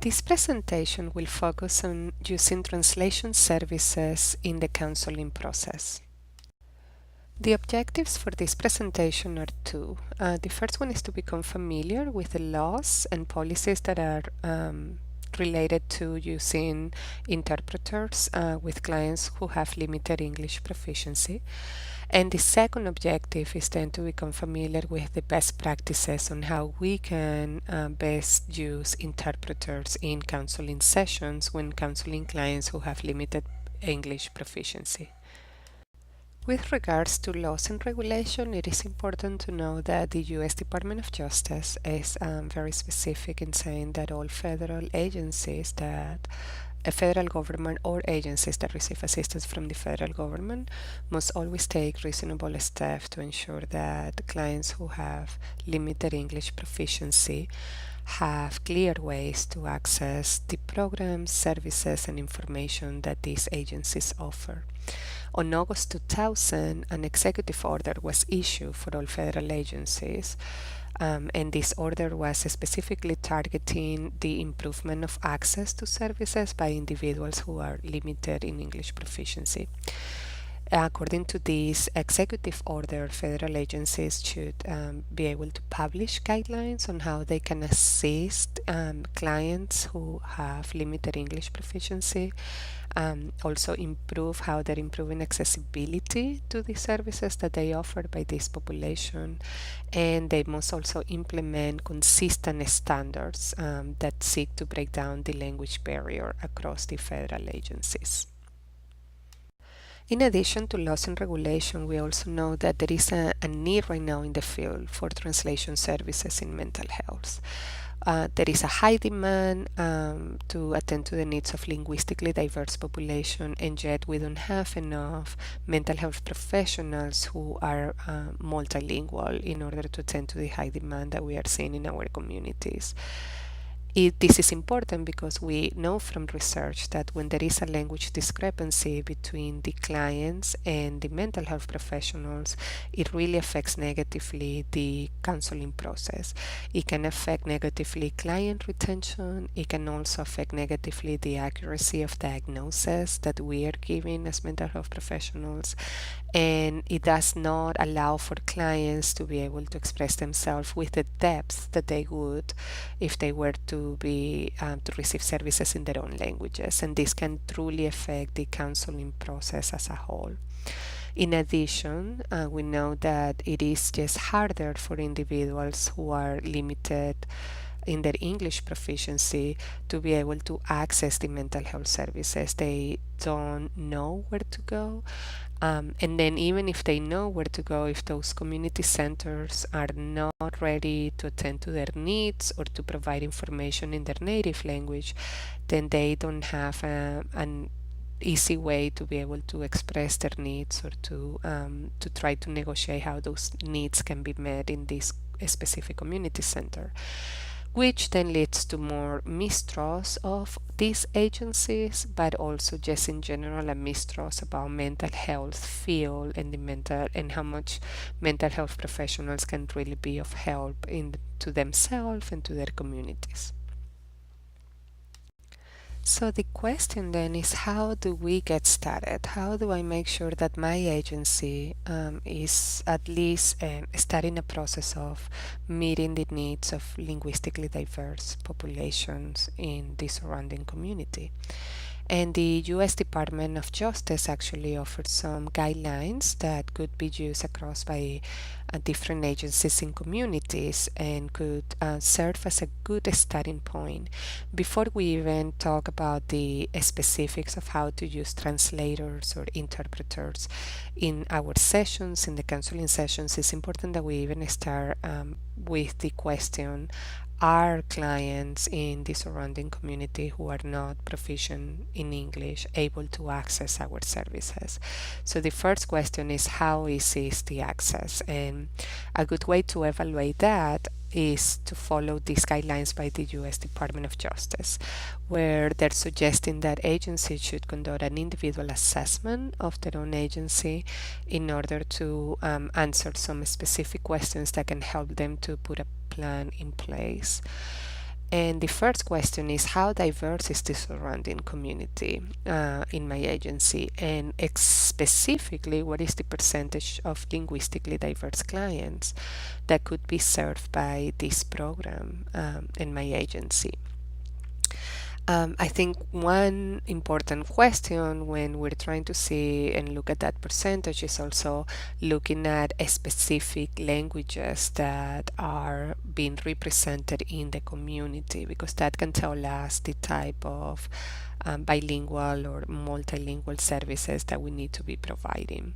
This presentation will focus on using translation services in the counseling process. The objectives for this presentation are two. The first one is to become familiar with the laws and policies that are related to using interpreters with clients who have limited English proficiency. And the second objective is then to become familiar with the best practices on how we can best use interpreters in counseling sessions when counseling clients who have limited English proficiency. With regards to laws and regulation, it is important to know that the U.S. Department of Justice is very specific in saying that all federal agencies that a federal government or agencies that receive assistance from the federal government must always take reasonable steps to ensure that clients who have limited English proficiency have clear ways to access the programs, services, and information that these agencies offer. On August 2000, an executive order was issued for all federal agencies, and this order was specifically targeting the improvement of access to services by individuals who are limited in English proficiency. According to this executive order, federal agencies should be able to publish guidelines on how they can assist clients who have limited English proficiency, also improve how they're improving accessibility to the services that they offer by this population, and they must also implement consistent standards that seek to break down the language barrier across the federal agencies. In addition to laws and regulation, we also know that there is a need right now in the field for translation services in mental health. There is a high demand to attend to the needs of linguistically diverse population, and yet we don't have enough mental health professionals who are multilingual in order to attend to the high demand that we are seeing in our communities. This is important because we know from research that when there is a language discrepancy between the clients and the mental health professionals, it really affects negatively the counseling process. It can affect negatively client retention. It can also affect negatively the accuracy of diagnosis that we are giving as mental health professionals. And it does not allow for clients to be able to express themselves with the depth that they would if they were to receive services in their own languages, and this can truly affect the counseling process as a whole. In addition, we know that it is just harder for individuals who are limited in their English proficiency to be able to access the mental health services. They don't know where to go. And then even if they know where to go, if those community centers are not ready to attend to their needs or to provide information in their native language, then they don't have an easy way to be able to express their needs or to try to negotiate how those needs can be met in this specific community center, which then leads to more mistrust of these agencies, but also just in general a mistrust about mental health field and and how much mental health professionals can really be of help to themselves and to their communities. So the question then is, how do we get started? How do I make sure that my agency is at least starting a process of meeting the needs of linguistically diverse populations in the surrounding community? And the U.S. Department of Justice actually offers some guidelines that could be used across by different agencies in communities and could serve as a good starting point before we even talk about the specifics of how to use translators or interpreters in our sessions, in the counseling sessions. It's important that we even start with the question, are clients in the surrounding community who are not proficient in English able to access our services? So the first question is, how easy is the access? And a good way to evaluate that is to follow these guidelines by the U.S. Department of Justice, where they're suggesting that agencies should conduct an individual assessment of their own agency in order to answer some specific questions that can help them to put a plan in place. And the first question is, how diverse is the surrounding community in my agency? And specifically, what is the percentage of linguistically diverse clients that could be served by this program in my agency? I think one important question when we're trying to see and look at that percentage is also looking at specific languages that are being represented in the community, because that can tell us the type of bilingual or multilingual services that we need to be providing.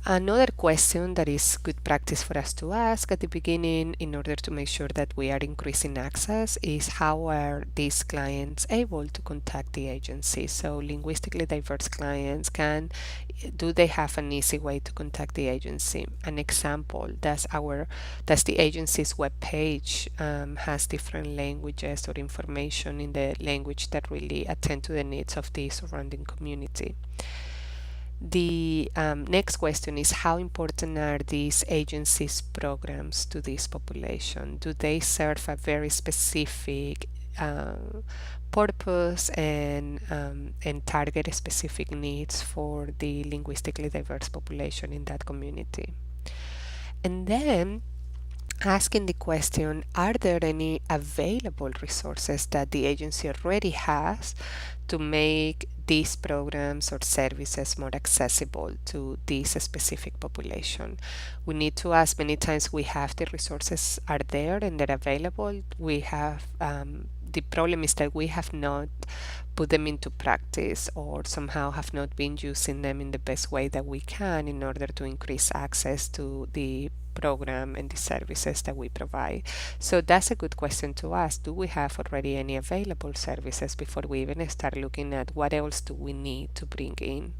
Another question that is good practice for us to ask at the beginning in order to make sure that we are increasing access is, how are these clients able to contact the agency? So linguistically diverse clients do they have an easy way to contact the agency? An example, does the agency's webpage has different languages or information in the language that really attend to the needs of the surrounding community? The next question is, how important are these agencies' programs to this population? Do they serve a very specific purpose and target specific needs for the linguistically diverse population in that community? And then asking the question, are there any available resources that the agency already has to make these programs or services more accessible to this specific population? We need to ask many times, we have the resources are there and they're available. We have the problem is that we have not put them into practice, or somehow have not been using them in the best way that we can in order to increase access to the program and the services that we provide. So that's a good question to ask. Do we have already any available services before we even start looking at what else do we need to bring in?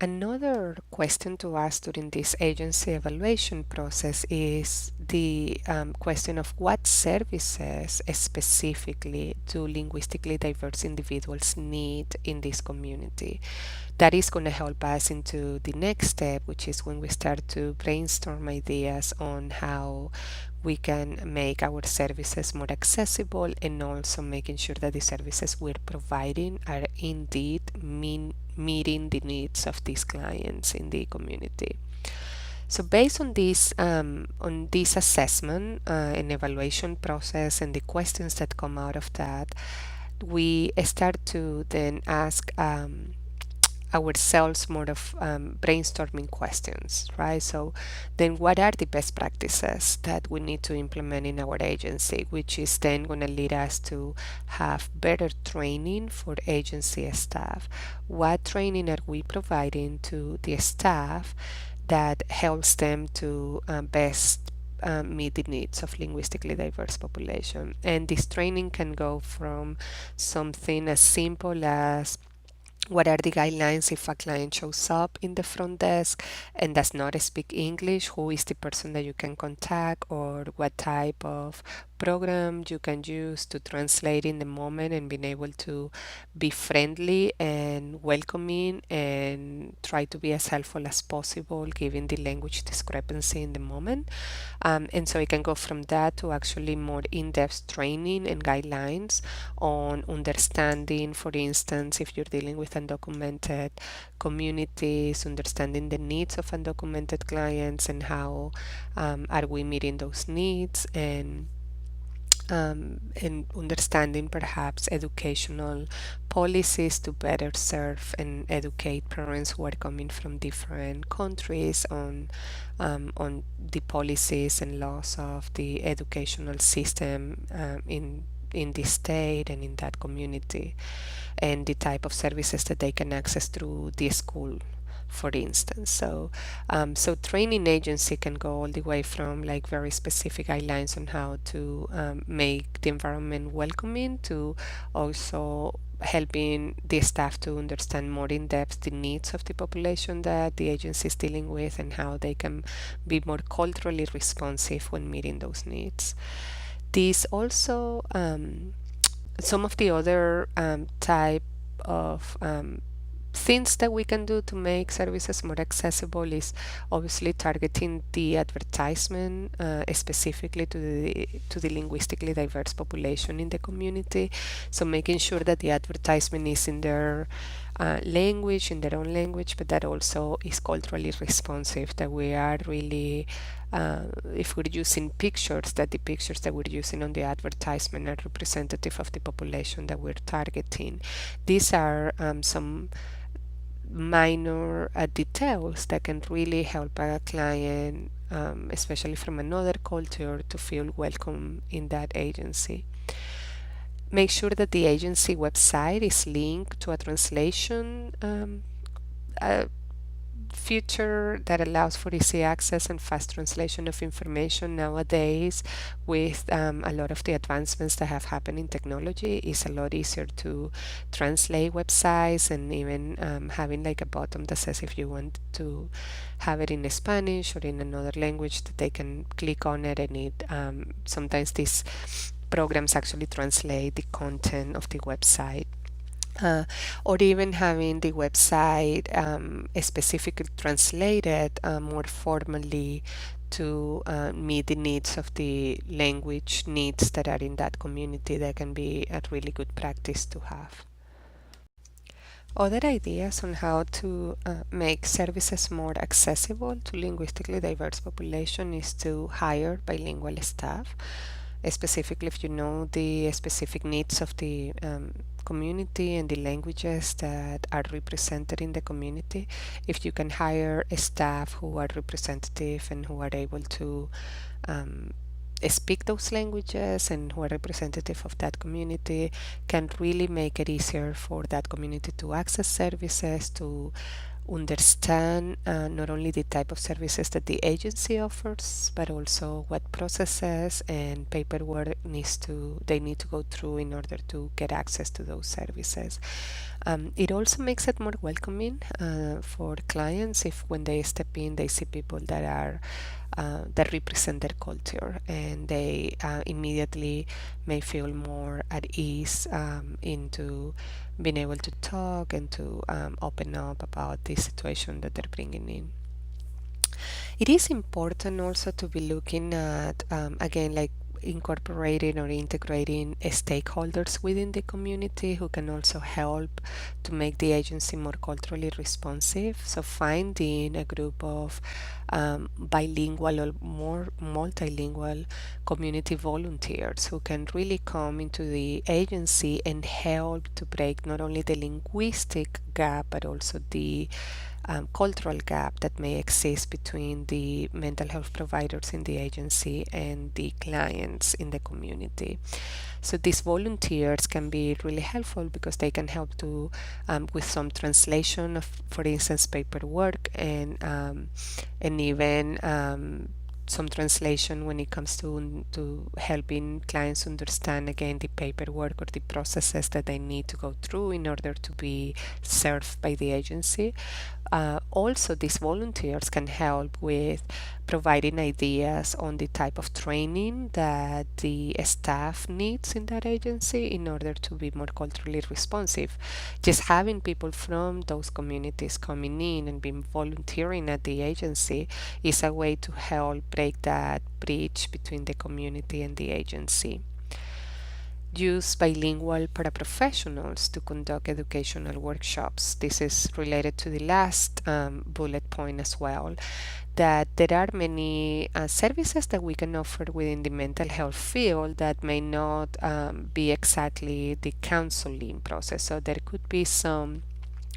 Another question to ask during this agency evaluation process is the question of what services specifically do linguistically diverse individuals need in this community. That is going to help us into the next step, which is when we start to brainstorm ideas on how we can make our services more accessible, and also making sure that the services we're providing are indeed meeting the needs of these clients in the community. So based on this assessment and evaluation process and the questions that come out of that, we start to then ask ourselves more of brainstorming questions, right? So then what are the best practices that we need to implement in our agency, which is then going to lead us to have better training for agency staff? What training are we providing to the staff that helps them to best meet the needs of linguistically diverse population? And this training can go from something as simple as, what are the guidelines if a client shows up in the front desk and does not speak English? Who is the person that you can contact, or what type of program you can use to translate in the moment and being able to be friendly and welcoming and try to be as helpful as possible given the language discrepancy in the moment. And so it can go from that to actually more in-depth training and guidelines on understanding, for instance, if you're dealing with undocumented communities, understanding the needs of undocumented clients and how are we meeting those needs, and understanding perhaps educational policies to better serve and educate parents who are coming from different countries on the policies and laws of the educational system in the state and in that community, and the type of services that they can access through the school, for instance. So training agency can go all the way from like very specific guidelines on how to make the environment welcoming, to also helping the staff to understand more in depth the needs of the population that the agency is dealing with, and how they can be more culturally responsive when meeting those needs. These also some of the other type of things that we can do to make services more accessible is obviously targeting the advertisement specifically to the linguistically diverse population in the community. So making sure that the advertisement is in their language, in their own language, but that also is culturally responsive, that we are really if we're using pictures, that the pictures that we're using on the advertisement are representative of the population that we're targeting. These are some minor details that can really help a client, especially from another culture, to feel welcome in that agency. Make sure that the agency website is linked to a translation uh, feature that allows for easy access and fast translation of information. Nowadays, with a lot of the advancements that have happened in technology, it's a lot easier to translate websites, and even having like a button that says if you want to have it in Spanish or in another language, that they can click on it, and it sometimes these programs actually translate the content of the website, or even having the website specifically translated more formally to meet the needs of the language needs that are in that community. That can be a really good practice to have. Other ideas on how to make services more accessible to linguistically diverse population is to hire bilingual staff, specifically if you know the specific needs of the community and the languages that are represented in the community. If you can hire a staff who are representative and who are able to um, speak those languages and who are representative of that community, can really make it easier for that community to access services, to understand not only the type of services that the agency offers, but also what processes and paperwork they need to go through in order to get access to those services. It also makes it more welcoming for clients if when they step in they see people that are that represent their culture, and they immediately may feel more at ease into being able to talk and to open up about the situation that they're bringing in. It is important also to be looking at, again, like incorporating or integrating stakeholders within the community who can also help to make the agency more culturally responsive. So finding a group of bilingual or more multilingual community volunteers who can really come into the agency and help to break not only the linguistic gap but also the cultural gap that may exist between the mental health providers in the agency and the clients in the community. So these volunteers can be really helpful because they can help to with some translation of, for instance, paperwork, and even some translation when it comes to helping clients understand again the paperwork or the processes that they need to go through in order to be served by the agency. Also, these volunteers can help with providing ideas on the type of training that the staff needs in that agency in order to be more culturally responsive. Just having people from those communities coming in and being volunteering at the agency is a way to help break that bridge between the community and the agency. Use bilingual paraprofessionals to conduct educational workshops. This is related to the last bullet point as well, that there are many services that we can offer within the mental health field that may not be exactly the counseling process. So there could be some,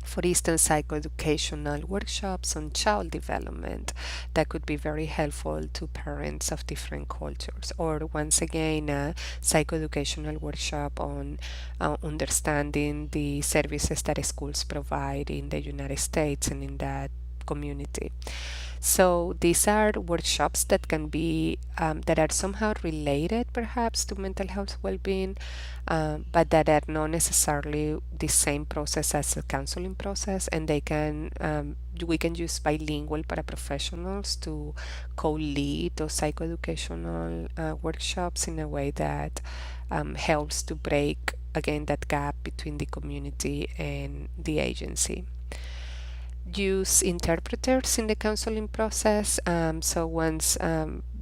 for instance, psychoeducational workshops on child development that could be very helpful to parents of different cultures. Or once again, a psychoeducational workshop on understanding the services that schools provide in the United States and in that community. So these are workshops that can be that are somehow related perhaps to mental health well-being, but that are not necessarily the same process as the counseling process, and they can we can use bilingual paraprofessionals to co-lead those psychoeducational workshops in a way that helps to break again that gap between the community and the agency. use interpreters in the counseling process. So once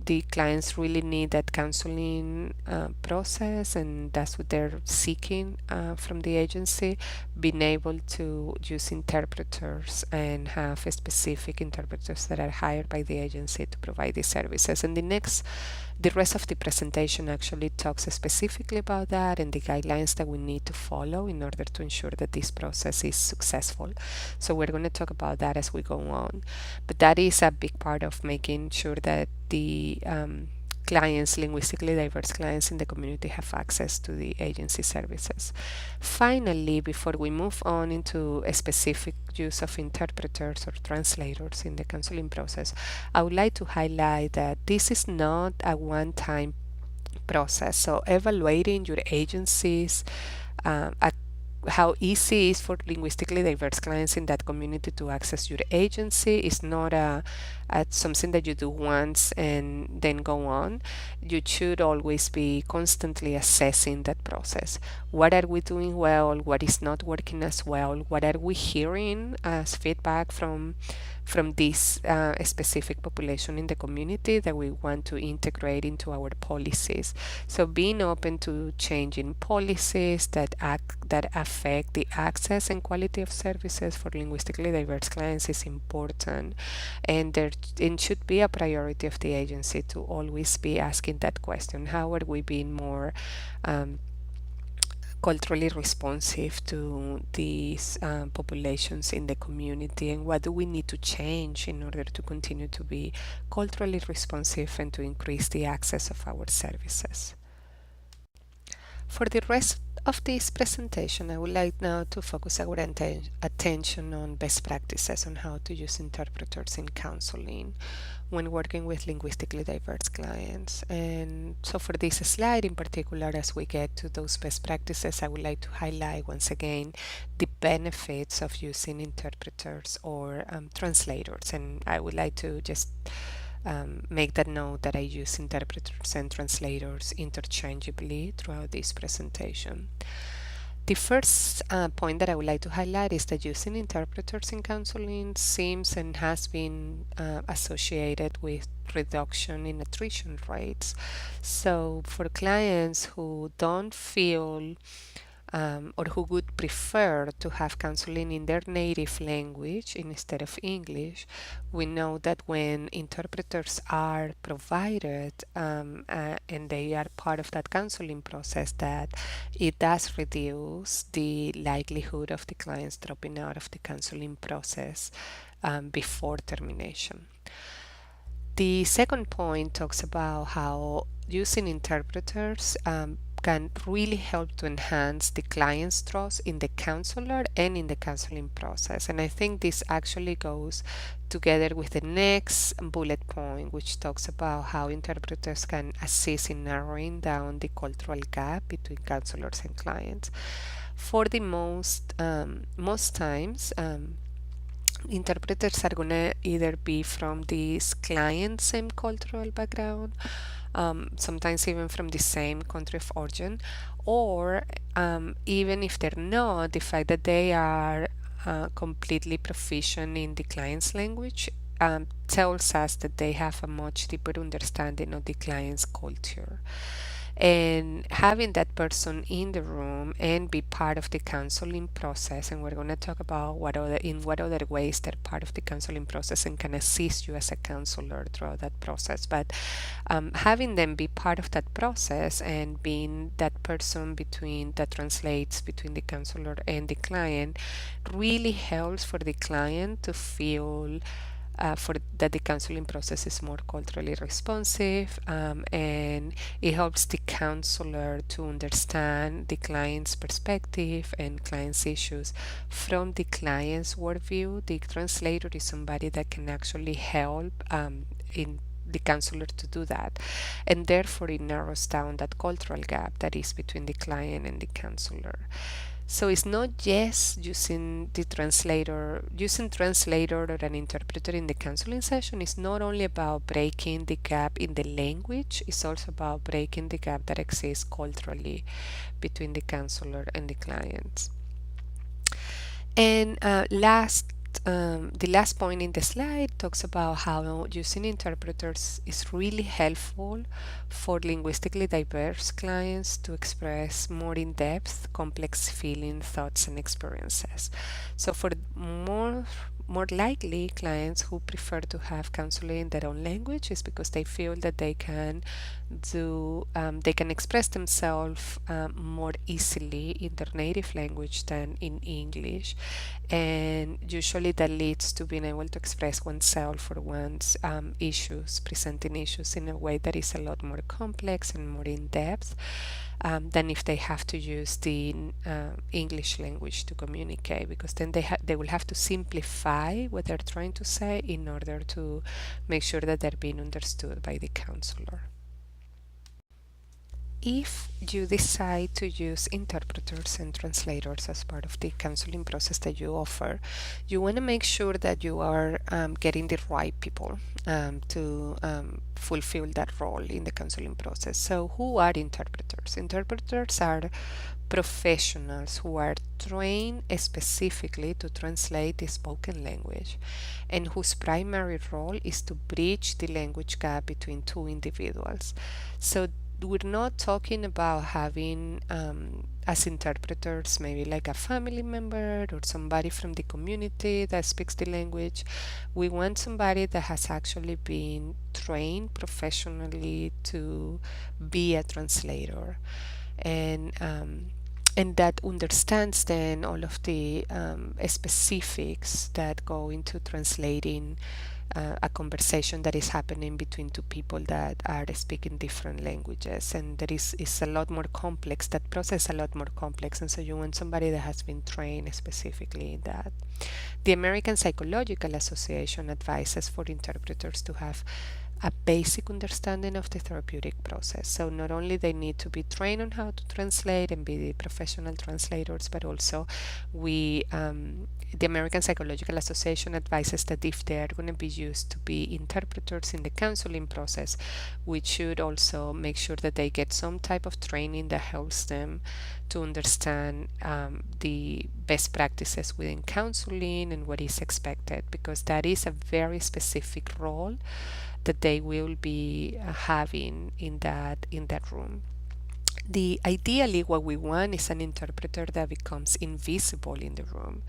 the clients really need that counseling process, and that's what they're seeking from the agency, being able to use interpreters and have specific interpreters that are hired by the agency to provide these services. And the rest of the presentation actually talks specifically about that and the guidelines that we need to follow in order to ensure that this process is successful. So we're going to talk about that as we go on. But that is a big part of making sure that the clients, linguistically diverse clients in the community, have access to the agency services. Finally, before we move on into a specific use of interpreters or translators in the counseling process, I would like to highlight that this is not a one-time process. So evaluating your agencies, how easy it is for linguistically diverse clients in that community to access your agency is not something that you do once and then go on. You should always be constantly assessing that process. What are we doing well? What is not working as well? What are we hearing as feedback from this specific population in the community that we want to integrate into our policies? So being open to changing policies that affect the access and quality of services for linguistically diverse clients is important, and it should be a priority of the agency to always be asking that question: how are we being more culturally responsive to these populations in the community, and what do we need to change in order to continue to be culturally responsive and to increase the access of our services? For the rest of this presentation, I would like now to focus our attention on best practices on how to use interpreters in counseling when working with linguistically diverse clients. And so for this slide in particular, as we get to those best practices, I would like to highlight once again the benefits of using interpreters or translators. And I would like to just make that note that I use interpreters and translators interchangeably throughout this presentation. The first point that I would like to highlight is that using interpreters in counseling seems and has been associated with reduction in attrition rates. So for clients who don't feel or who would prefer to have counseling in their native language instead of English, we know that when interpreters are provided and they are part of that counseling process, that it does reduce the likelihood of the clients dropping out of the counseling process before termination. The second point talks about how using interpreters can really help to enhance the client's trust in the counselor and in the counseling process. And I think this actually goes together with the next bullet point, which talks about how interpreters can assist in narrowing down the cultural gap between counselors and clients. For the most times, interpreters are going to either be from this client's same cultural background, sometimes even from the same country of origin, or even if they're not, the fact that they are completely proficient in the client's language tells us that they have a much deeper understanding of the client's culture. And having that person in the room and be part of the counseling process, and we're going to talk about what other ways they're part of the counseling process and can assist you as a counselor throughout that process. But having them be part of that process and being that person that translates between the counselor and the client really helps for the client to feel for that the counseling process is more culturally responsive, and it helps the counselor to understand the client's perspective and client's issues from the client's worldview. The translator is somebody that can actually help in the counselor to do that, and therefore it narrows down that cultural gap that is between the client and the counselor. So it's not just using translator or an interpreter in the counseling session is not only about breaking the gap in the language, it's also about breaking the gap that exists culturally between the counselor and the clients. And last the last point in the slide talks about how using interpreters is really helpful for linguistically diverse clients to express more in-depth, complex feelings, thoughts, and experiences. So for more likely clients who prefer to have counseling in their own language is because they feel that they can express themselves more easily in their native language than in English, and usually that leads to being able to express oneself or one's presenting issues in a way that is a lot more complex and more in depth than if they have to use the English language to communicate, because then they will have to simplify what they're trying to say in order to make sure that they're being understood by the counselor. If you decide to use interpreters and translators as part of the counseling process that you offer, you want to make sure that you are getting the right people to fulfill that role in the counseling process. So, who are interpreters? Interpreters are professionals who are trained specifically to translate the spoken language and whose primary role is to bridge the language gap between two individuals. So we're not talking about having as interpreters maybe like a family member or somebody from the community that speaks the language. We want somebody that has actually been trained professionally to be a translator, and that understands then all of the specifics that go into translating a conversation that is happening between two people that are speaking different languages, and that is a lot more complex. That process is a lot more complex, and so you want somebody that has been trained specifically in that. The American Psychological Association advises for interpreters to have a basic understanding of the therapeutic process. So not only they need to be trained on how to translate and be professional translators, but also the American Psychological Association advises that if they are going to be used to be interpreters in the counseling process, we should also make sure that they get some type of training that helps them to understand the best practices within counseling and what is expected, because that is a very specific role that they will be having in that room. Ideally what we want is an interpreter that becomes invisible in the room.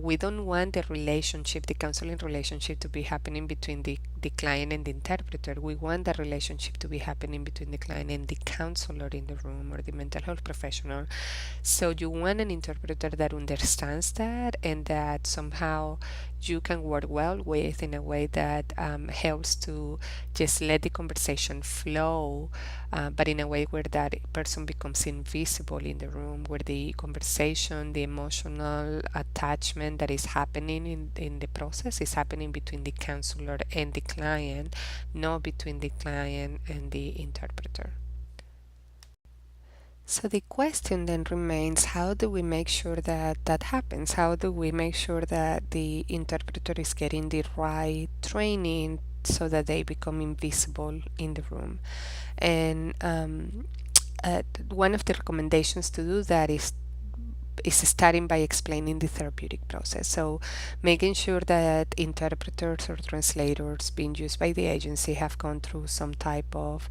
We don't want the counseling relationship to be happening between the client and the interpreter. We want the relationship to be happening between the client and the counselor in the room or the mental health professional. So you want an interpreter that understands that and that somehow you can work well with in a way that helps to just let the conversation flow, but in a way where that person becomes invisible in the room, where the conversation, the emotional attachment that is happening in the process is happening between the counselor and the client, not between the client and the interpreter. So the question then remains, how do we make sure that that happens? How do we make sure that the interpreter is getting the right training so that they become invisible in the room? And one of the recommendations to do that is starting by explaining the therapeutic process. So making sure that interpreters or translators being used by the agency have gone through some type of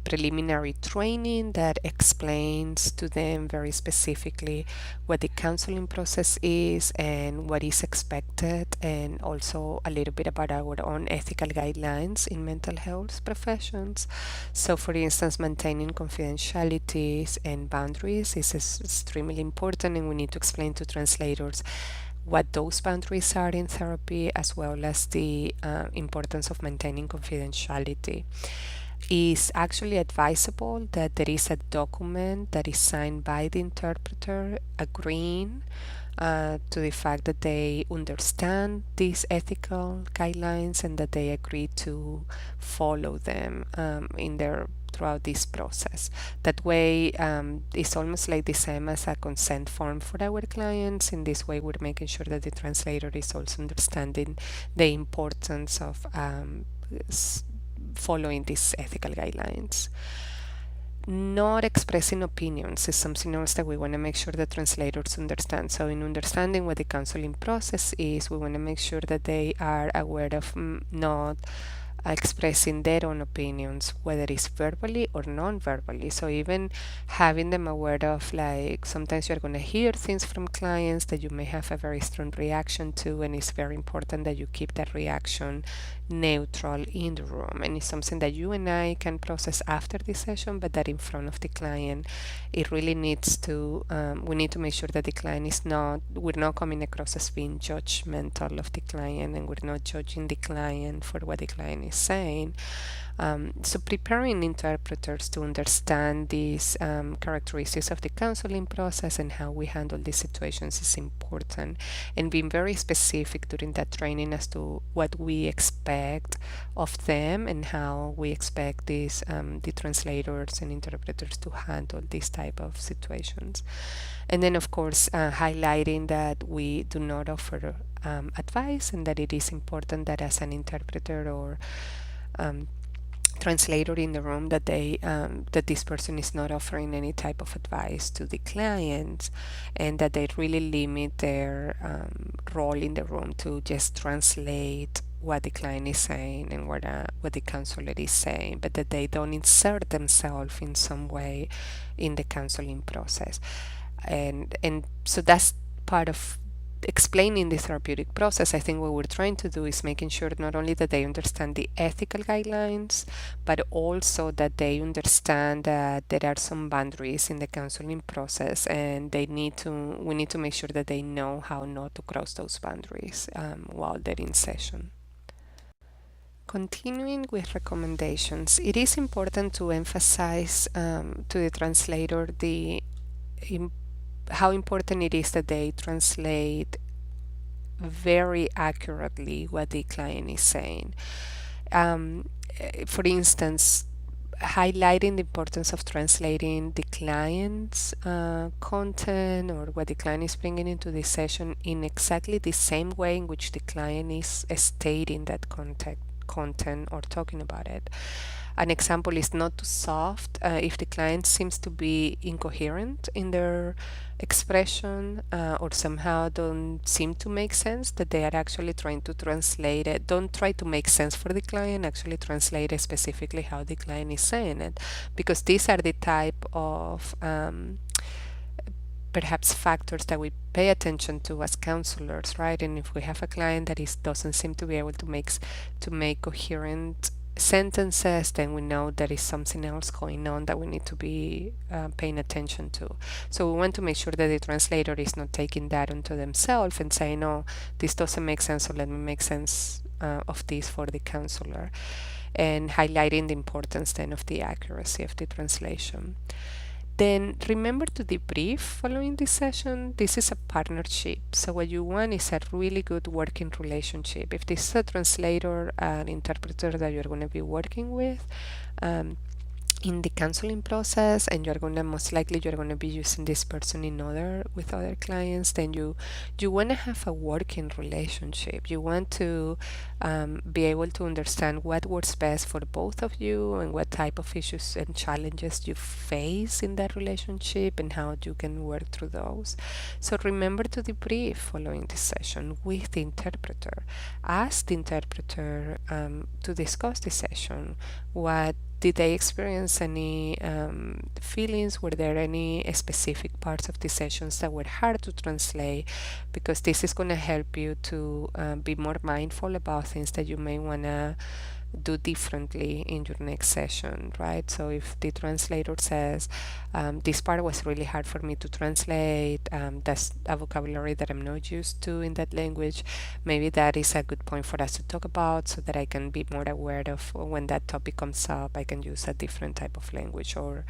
preliminary training that explains to them very specifically what the counseling process is and what is expected, and also a little bit about our own ethical guidelines in mental health professions. So for instance, maintaining confidentialities and boundaries is extremely important, and we need to explain to translators what those boundaries are in therapy, as well as the importance of maintaining confidentiality. Is actually advisable that there is a document that is signed by the interpreter agreeing to the fact that they understand these ethical guidelines and that they agree to follow them throughout this process. That way, it's almost like the same as a consent form for our clients. In this way, we're making sure that the translator is also understanding the importance of following these ethical guidelines. not expressing opinions is something else that we want to make sure the translators understand. So in understanding what the counseling process is, we want to make sure that they are aware of not expressing their own opinions, whether it's verbally or non-verbally. So even having them aware of, like, sometimes you're going to hear things from clients that you may have a very strong reaction to, and it's very important that you keep that reaction neutral in the room. And it's something that you and I can process after the session, but that in front of the client, it really needs to, we need to make sure that the client is not, we're not coming across as being judgmental of the client, and we're not judging the client for what the client is saying. So preparing interpreters to understand these characteristics of the counseling process and how we handle these situations is important, and being very specific during that training as to what we expect of them and how we expect these the translators and interpreters to handle these type of situations. And then, of course, highlighting that we do not offer advice, and that it is important that as an interpreter or translator in the room, that they that this person is not offering any type of advice to the client, and that they really limit their role in the room to just translate what the client is saying and what the counselor is saying, but that they don't insert themselves in some way in the counseling process. And so that's part of explaining the therapeutic process. I think what we're trying to do is making sure not only that they understand the ethical guidelines, but also that they understand that there are some boundaries in the counseling process, and we need to make sure that they know how not to cross those boundaries while they're in session. Continuing with recommendations, it is important to emphasize to the translator how important it is that they translate very accurately what the client is saying. For instance, highlighting the importance of translating the client's content or what the client is bringing into the session in exactly the same way in which the client is stating that content or talking about it. An example is not too soft. If the client seems to be incoherent in their expression or somehow don't seem to make sense, that they are actually trying to translate it. Don't try to make sense for the client, actually translate it specifically how the client is saying it, because these are the type of perhaps factors that we pay attention to as counselors, right? And if we have a client that doesn't seem to be able to make coherent sentences, then we know there is something else going on that we need to be paying attention to. So we want to make sure that the translator is not taking that onto themselves and saying, "No, this doesn't make sense, so let me make sense of this for the counselor," and highlighting the importance then of the accuracy of the translation. Then remember to debrief following this session. This is a partnership. So what you want is a really good working relationship. If this is a translator and interpreter that you're going to be working with, in the counseling process, and most likely you're going to be using this person with other clients, then you want to have a working relationship. You want to be able to understand what works best for both of you and what type of issues and challenges you face in that relationship and how you can work through those. So remember to debrief following this session with the interpreter. Ask the interpreter to discuss the session. Did they experience any feelings? Were there any specific parts of the sessions that were hard to translate? Because this is going to help you to be more mindful about things that you may want to do differently in your next session, right? So if the translator says, this part was really hard for me to translate, that's a vocabulary that I'm not used to in that language, maybe that is a good point for us to talk about so that I can be more aware of when that topic comes up, I can use a different type of language, or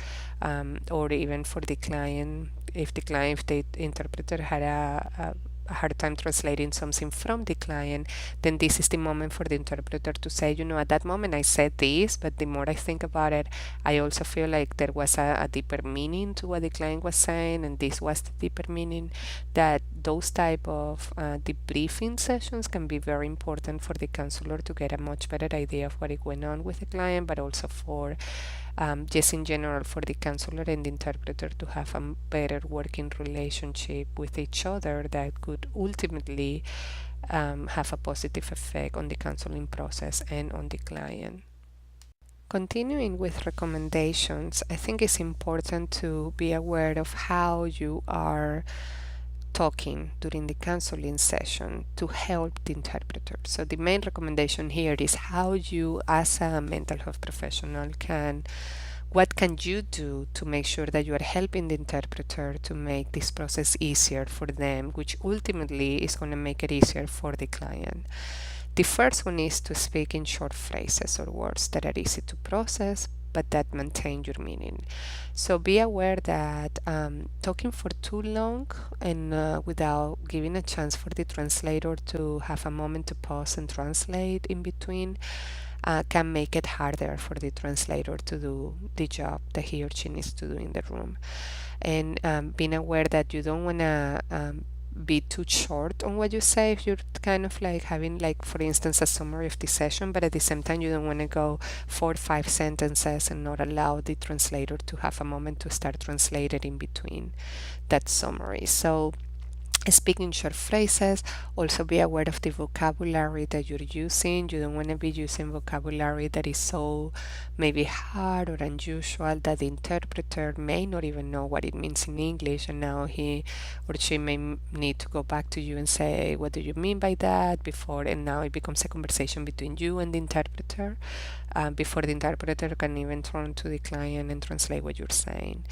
even for the client, if the interpreter had a hard time translating something from the client, then this is the moment for the interpreter to say, at that moment I said this, but the more I think about it, I also feel like there was a deeper meaning to what the client was saying, and this was the deeper meaning. That those type of debriefing sessions can be very important for the counselor to get a much better idea of what is going on with the client, but also for just in general for the counselor and the interpreter to have a better working relationship with each other that could ultimately have a positive effect on the counseling process and on the client. Continuing with recommendations, I think it's important to be aware of how you are talking during the counseling session to help the interpreter. So the main recommendation here is how you as a mental health professional what can you do to make sure that you are helping the interpreter to make this process easier for them, which ultimately is going to make it easier for the client. The first one is to speak in short phrases or words that are easy to process but that maintain your meaning. So be aware that talking for too long and without giving a chance for the translator to have a moment to pause and translate in between can make it harder for the translator to do the job that he or she needs to do in the room. And being aware that you don't want to be too short on what you say if you're kind of like having, like, for instance, a summary of the session, but at the same time you don't want to go 4 or 5 sentences and not allow the translator to have a moment to start translating in between that summary. So speaking short phrases, also be aware of the vocabulary that you're using. You don't want to be using vocabulary that is so maybe hard or unusual that the interpreter may not even know what it means in English, and now he or she may need to go back to you and say, what do you mean by that, before, and now it becomes a conversation between you and the interpreter before the interpreter can even turn to the client and translate what you're saying.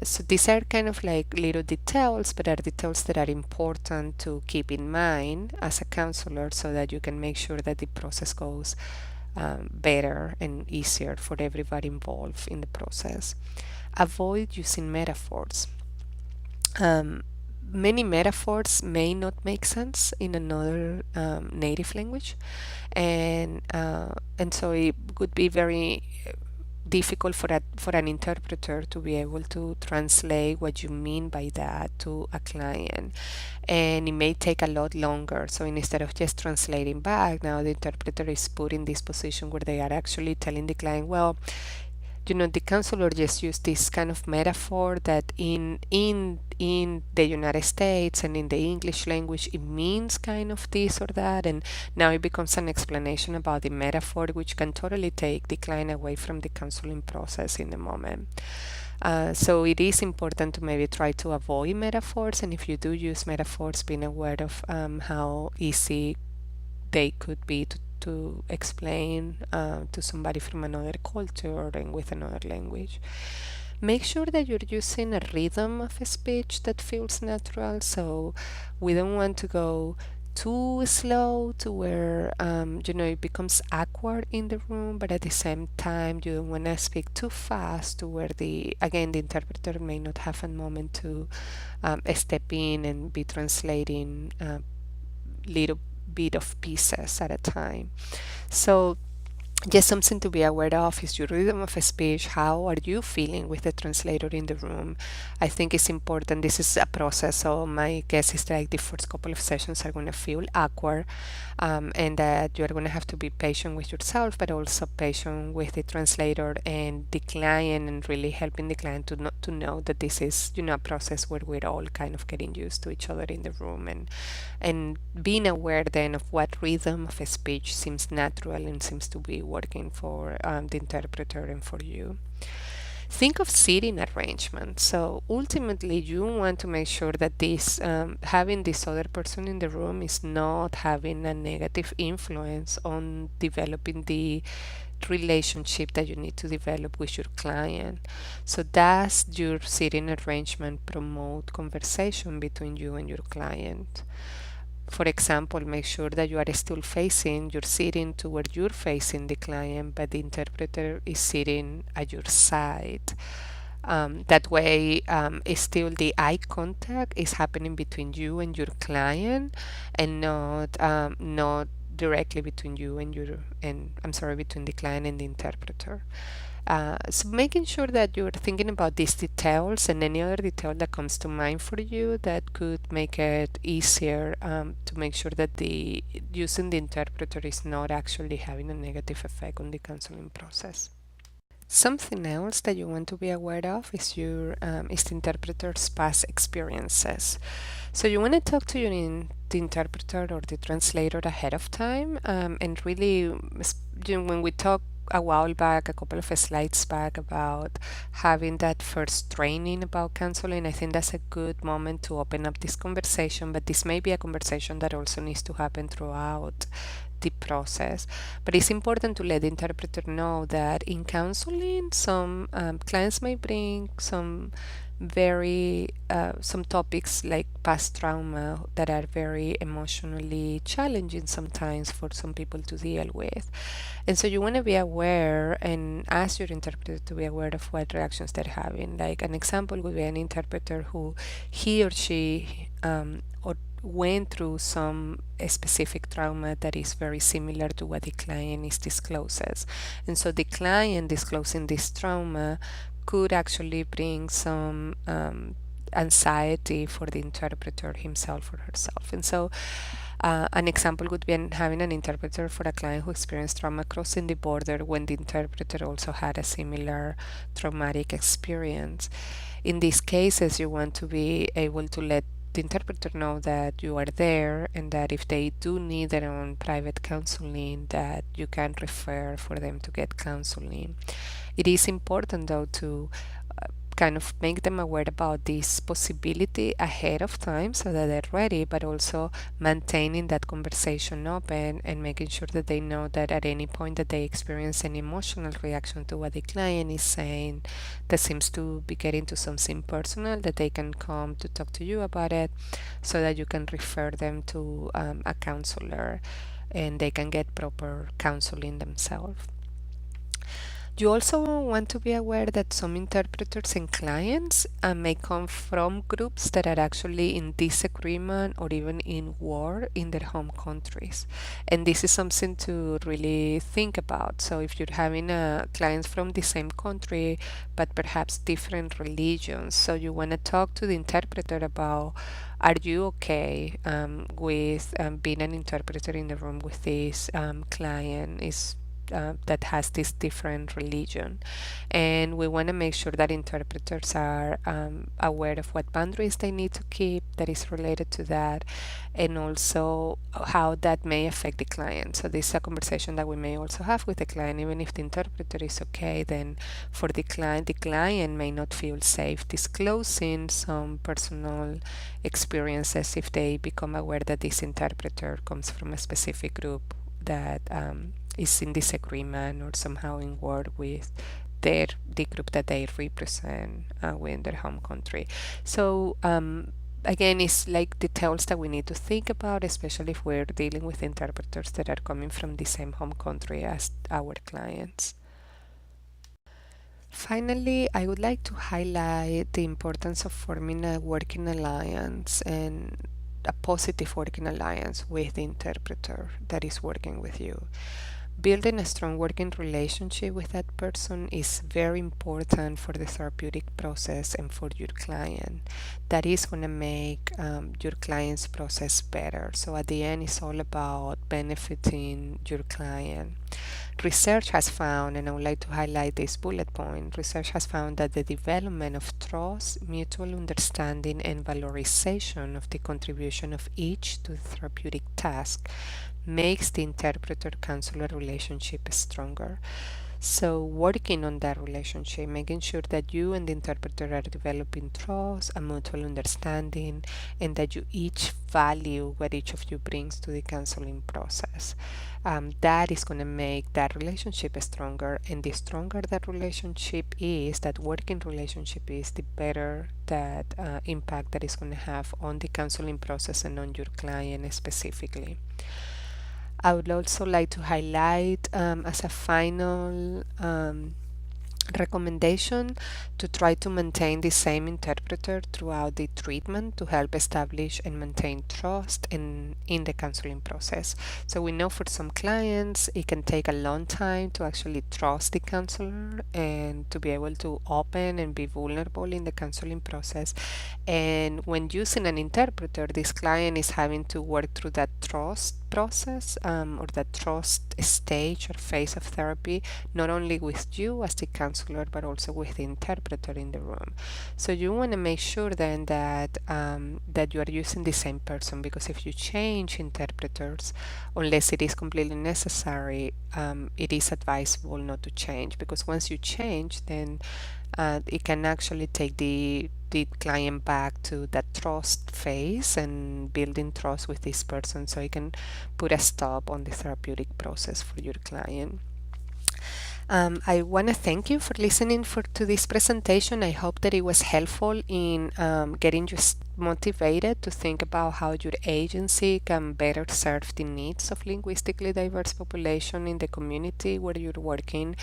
So these are kind of like little details, but are details that are important to keep in mind as a counselor so that you can make sure that the process goes better and easier for everybody involved in the process. Avoid using metaphors. Many metaphors may not make sense in another native language, and so it would be very difficult for an interpreter to be able to translate what you mean by that to a client, and it may take a lot longer. So instead of just translating back, now the interpreter is put in this position where they are actually telling the client, well, the counselor just used this kind of metaphor that in the United States and in the English language it means kind of this or that, and now it becomes an explanation about the metaphor, which can totally take the client away from the counseling process in the moment. So it is important to maybe try to avoid metaphors, and if you do use metaphors, being aware of how easy they could be to explain to somebody from another culture and with another language. Make sure that you're using a rhythm of a speech that feels natural. So we don't want to go too slow to where it becomes awkward in the room, but at the same time you don't want to speak too fast to where the interpreter may not have a moment to step in and be translating little bit of pieces at a time. So just something to be aware of is your rhythm of speech. How are you feeling with the translator in the room? I think it's important. This is a process, so my guess is like the first couple of sessions are going to feel awkward, and that you're going to have to be patient with yourself, but also patient with the translator and the client, and really helping the client to know that this is a process where we're all kind of getting used to each other in the room, and being aware then of what rhythm of a speech seems natural and seems to be working for the interpreter and for you. Think of seating arrangement. So ultimately, you want to make sure that this having this other person in the room is not having a negative influence on developing the relationship that you need to develop with your client. So does your seating arrangement promote conversation between you and your client? For example, make sure that you are still you're sitting to where you're facing the client, but the interpreter is sitting at your side. That way, it's still the eye contact is happening between you and your client, and not directly between you and I'm sorry, between the client and the interpreter. So making sure that you're thinking about these details and any other detail that comes to mind for you that could make it easier to make sure that the using the interpreter is not actually having a negative effect on the counseling process. Something else that you want to be aware of is the interpreter's past experiences. So you want to talk to the interpreter or the translator ahead of time, and really, when we talk a while back, a couple of slides back, about having that first training about counseling, I think that's a good moment to open up this conversation. But this may be a conversation that also needs to happen throughout the process. But it's important to let the interpreter know that in counseling, some clients may bring some topics like past trauma that are very emotionally challenging sometimes for some people to deal with. And so you want to be aware and ask your interpreter to be aware of what reactions they're having. Like an example would be an interpreter who he or she or went through some specific trauma that is very similar to what the client is discloses. And so the client disclosing this trauma could actually bring some anxiety for the interpreter himself or herself. And so an example would be having an interpreter for a client who experienced trauma crossing the border when the interpreter also had a similar traumatic experience. In these cases, you want to be able to let the interpreter know that you are there, and that if they do need their own private counseling, that you can refer for them to get counseling. It is important though to kind of make them aware about this possibility ahead of time so that they're ready, but also maintaining that conversation open and making sure that they know that at any point that they experience an emotional reaction to what the client is saying that seems to be getting to something personal, that they can come to talk to you about it so that you can refer them to a counselor and they can get proper counseling themselves. You also want to be aware that some interpreters and clients may come from groups that are actually in disagreement or even in war in their home countries. And this is something to really think about. So if you're having clients from the same country, but perhaps different religions, so you want to talk to the interpreter about, are you okay with being an interpreter in the room with this client? That has this different religion, and we want to make sure that interpreters are aware of what boundaries they need to keep that is related to that, and also how that may affect the client. So this is a conversation that we may also have with the client. Even if the interpreter is okay, then for the client may not feel safe disclosing some personal experiences if they become aware that this interpreter comes from a specific group that is in disagreement or somehow in war with the group that they represent within their home country. So again, it's like details that we need to think about, especially if we're dealing with interpreters that are coming from the same home country as our clients. Finally, I would like to highlight the importance of forming a working alliance and a positive working alliance with the interpreter that is working with you. Building a strong working relationship with that person is very important for the therapeutic process and for your client. That is going to make your client's process better. So at the end, it's all about benefiting your client. Research has found, and I would like to highlight this bullet point, research has found that the development of trust, mutual understanding, and valorization of the contribution of each to the therapeutic task makes the interpreter-counselor relationship stronger. So working on that relationship, making sure that you and the interpreter are developing trust, a mutual understanding, and that you each value what each of you brings to the counseling process. That is going to make that relationship stronger, and the stronger that relationship is, that working relationship is, the better that impact that is going to have on the counseling process and on your client specifically. I would also like to highlight as a final Recommendation to try to maintain the same interpreter throughout the treatment to help establish and maintain trust in the counseling process. So we know for some clients it can take a long time to actually trust the counselor and to be able to open and be vulnerable in the counseling process. And when using an interpreter, this client is having to work through that trust process or that trust stage or phase of therapy, not only with you as the counselor, but also with the interpreter in the room. So you want to make sure then that you are using the same person, because if you change interpreters, unless it is completely necessary, it is advisable not to change, because once you change, then it can actually take the client back to that trust phase and building trust with this person, so it can put a stop on the therapeutic process for your client. I want to thank you for listening to this presentation. I hope that it was helpful in getting you motivated to think about how your agency can better serve the needs of linguistically diverse population in the community where you're working.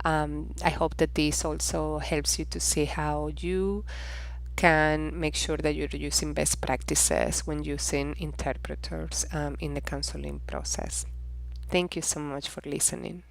I hope that this also helps you to see how you can make sure that you're using best practices when using interpreters in the counseling process. Thank you so much for listening.